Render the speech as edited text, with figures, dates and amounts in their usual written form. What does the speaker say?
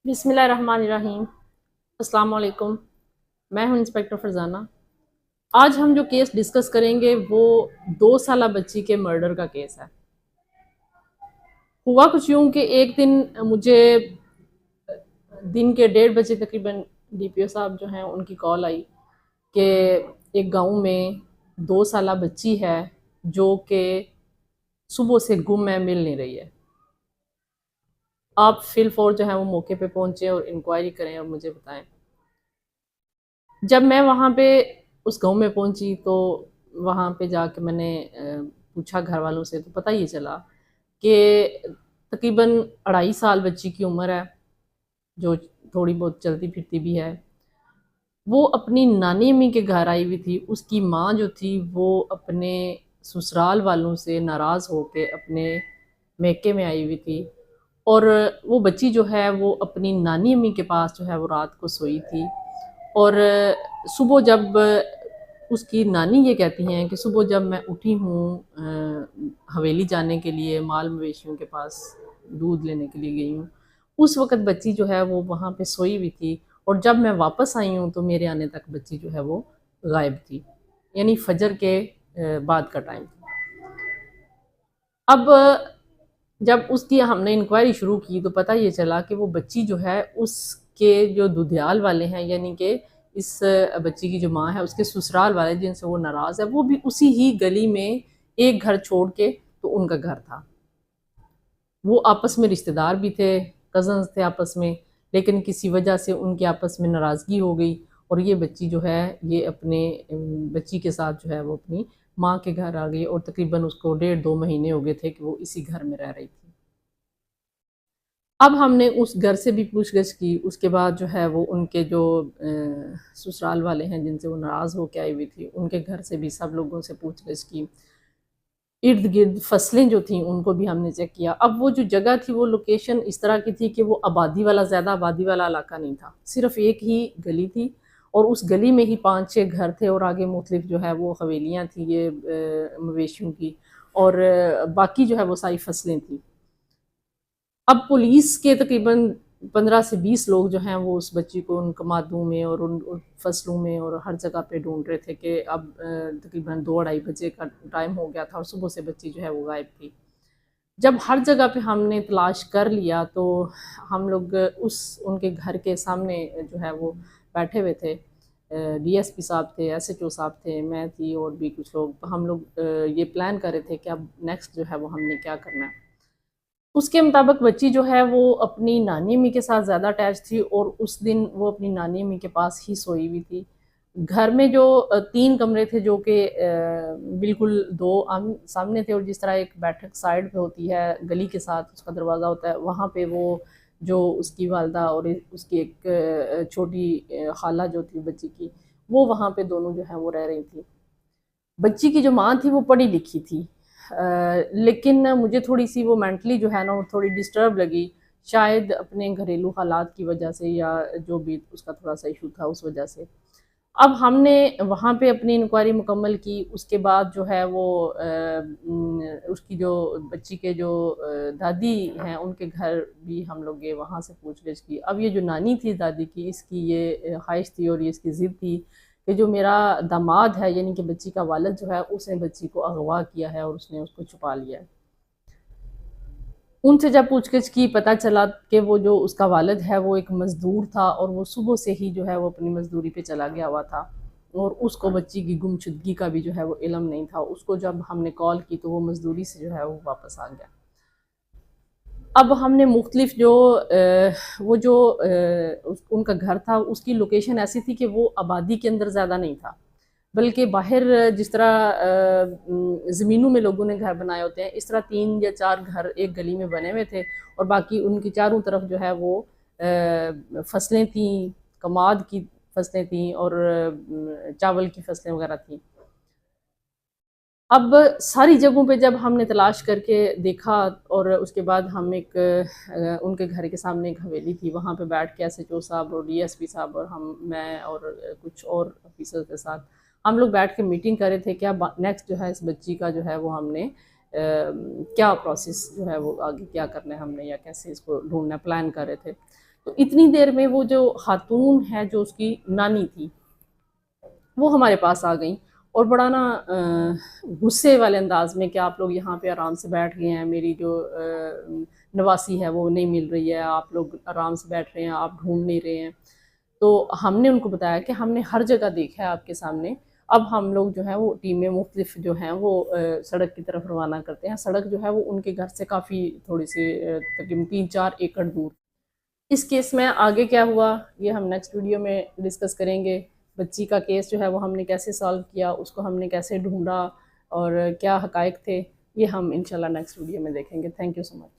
बिस्मिल्लाहिर्रहमानिर्रहीम। अस्सलाम वालेकुम। मैं हूं इंस्पेक्टर फरजाना। आज हम जो केस डिस्कस करेंगे वो 2 साला बच्ची के मर्डर का केस है। हुआ कुछ यूं कि एक दिन मुझे दिन के 1:30 बजे तकरीबन डीपीओ साहब जो हैं उनकी कॉल आई कि एक गांव में 2 साला बच्ची है जो कि सुबह से गुम है, मिल नहीं रही है। आप फिल फोर जो है वो मौके पे पहुंचे और इंक्वायरी करें और मुझे बताएं। जब मैं वहाँ पे उस गांव में पहुंची तो वहाँ पे जाके मैंने पूछा घर वालों से, तो पता ये चला कि तकरीबन 2.5 साल बच्ची की उम्र है, जो थोड़ी बहुत चलती फिरती भी है। वो अपनी नानी अम्मी के घर आई हुई थी। उसकी माँ जो थी वो अपने ससुराल वालों से नाराज़ होके अपने मेके में आई हुई थी। और वो बच्ची जो है वो अपनी नानी अम्मी के पास जो है वो रात को सोई थी। और सुबह जब उसकी नानी ये कहती हैं कि सुबह जब मैं उठी हूँ हवेली जाने के लिए, माल मवेशियों के पास दूध लेने के लिए गई हूँ, उस वक़्त बच्ची जो है वो वहाँ पे सोई हुई थी। और जब मैं वापस आई हूँ तो मेरे आने तक बच्ची जो है वो गायब थी, यानी फजर के बाद का टाइम था। अब जब उसकी हमने इंक्वायरी शुरू की तो पता ये चला कि वो बच्ची जो है उसके जो दुधियाल वाले हैं, यानी कि इस बच्ची की जो माँ है उसके ससुराल वाले जिनसे वो नाराज़ है, वो भी उसी ही गली में एक घर छोड़ के तो उनका घर था। वो आपस में रिश्तेदार भी थे, कज़न्स थे आपस में, लेकिन किसी वजह से उनकी आपस में नाराज़गी हो गई और ये बच्ची जो है ये अपने बच्ची के साथ जो है वो अपनी माँ के घर आ गई। और तकरीबन उसको 1.5-2 महीने हो गए थे कि वो इसी घर में रह रही थी। अब हमने उस घर से भी पूछगिछ की। उसके बाद जो है वो उनके जो ससुराल वाले हैं जिनसे वो नाराज़ होकर आई हुई थी, उनके घर से भी सब लोगों से पूछगिछ की। इर्द गिर्द फसलें जो थी उनको भी हमने चेक किया। अब वो जो जगह थी वो लोकेशन इस तरह की थी कि वो आबादी वाला, ज़्यादा आबादी वाला इलाका नहीं था, सिर्फ एक ही गली थी और उस गली में ही 5-6 घर थे और आगे मुख्तलिफ जो है वो हवेलियाँ थी ये मवेशियों की। और बाकी जो है वो सारी फसलें थी। अब पुलिस के तकरीबन 15 से 20 लोग जो हैं वो उस बच्ची को उन कमादों में और उन फसलों में और हर जगह पे ढूंढ रहे थे कि अब तकरीबन 2-2:30 बजे का टाइम हो गया था और सुबह से बच्ची जो है वो गायब थी। जब हर जगह पे हमने तलाश कर लिया तो हम लोग उस उनके घर के सामने जो है वो बैठे हुए थे। डीएसपी साहब थे, एसएचओ साहब थे, मैं थी और भी कुछ लोग। तो हम लोग ये प्लान कर रहे थे कि अब नेक्स्ट जो है वो हमने क्या करना है। उसके मुताबिक बच्ची जो है वो अपनी नानी अम्मी के साथ ज़्यादा अटैच थी और उस दिन वो अपनी नानी अम्मी के पास ही सोई हुई थी। घर में जो 3 कमरे थे जो कि बिल्कुल 2 आम सामने थे और जिस तरह एक बैठक साइड पे होती है, गली के साथ उसका दरवाज़ा होता है, वहाँ पे वो जो उसकी वालदा और उसकी एक छोटी खाला जो थी बच्ची की, वो वहाँ पे दोनों जो है वो रह रही थी। बच्ची की जो माँ थी वो पढ़ी लिखी थी, लेकिन मुझे थोड़ी सी वो मेंटली जो है ना वो थोड़ी डिस्टर्ब लगी, शायद अपने घरेलू हालात की वजह से या जो भी उसका थोड़ा सा इशू था उस वजह से। अब हमने वहाँ पे अपनी इंक्वायरी मुकम्मल की। उसके बाद जो है वो उसकी जो बच्ची के जो दादी हैं उनके घर भी हम लोग गए, वहाँ से पूछगिछ की। अब ये जो नानी थी दादी की, इसकी ये ख्वाहिश थी और ये इसकी ज़िद थी कि जो मेरा दामाद है यानी कि बच्ची का वालिद जो है उसने बच्ची को अगवा किया है और उसने उसको छुपा लिया है। उनसे जब पूछगिछ की पता चला कि वो जो उसका वालिद है वो एक मज़दूर था और वो सुबह से ही जो है वो अपनी मज़दूरी पे चला गया हुआ था और उसको बच्ची की गुमशुदगी का भी जो है वो इल्म नहीं था। उसको जब हमने कॉल की तो वो मज़दूरी से जो है वो वापस आ गया। अब हमने मुख्तलिफ जो वो जो उनका घर था उसकी लोकेशन ऐसी थी कि वो आबादी के अंदर ज़्यादा नहीं था, बल्कि बाहर जिस तरह ज़मीनों में लोगों ने घर बनाए होते हैं, इस तरह 3 या 4 घर एक गली में बने हुए थे और बाकी उनकी चारों तरफ जो है वो फसलें थीं, कमाद की फसलें थीं और चावल की फसलें वगैरह थीं। अब सारी जगहों पे जब हमने तलाश करके देखा और उसके बाद हम एक उनके घर के सामने एक हवेली थी, वहाँ पे बैठ के एसएचओ साहब और डीएसपी साहब और मैं और कुछ और ऑफिसर के साथ हम लोग बैठ के मीटिंग कर रहे थे क्या नेक्स्ट जो है इस बच्ची का जो है वो हमने क्या प्रोसेस जो है वो आगे क्या करना है हमने या कैसे इसको ढूंढना प्लान कर रहे थे। तो इतनी देर में वो जो खातून है जो उसकी नानी थी वो हमारे पास आ गई और बड़ा ना गुस्से वाले अंदाज में कि आप लोग यहाँ पे आराम से बैठ गए हैं, मेरी जो नवासी है वो नहीं मिल रही है, आप लोग आराम से बैठ रहे हैं, आप ढूंढ नहीं रहे हैं। तो हमने उनको बताया कि हमने हर जगह देखा है आपके सामने, अब हम लोग जो है वो टीमें मुख्तलिफ जो हैं वो सड़क की तरफ रवाना करते हैं। सड़क जो है वो उनके घर से काफ़ी थोड़ी सी तकरीबन 3-4 एकड़ दूर। इस केस में आगे क्या हुआ ये हम नेक्स्ट वीडियो में डिस्कस करेंगे। बच्ची का केस जो है वो हमने कैसे सॉल्व किया, उसको हमने कैसे ढूंढा और क्या हकायक थे, ये हम इंशाल्लाह नेक्स्ट वीडियो में देखेंगे। Thank you so much.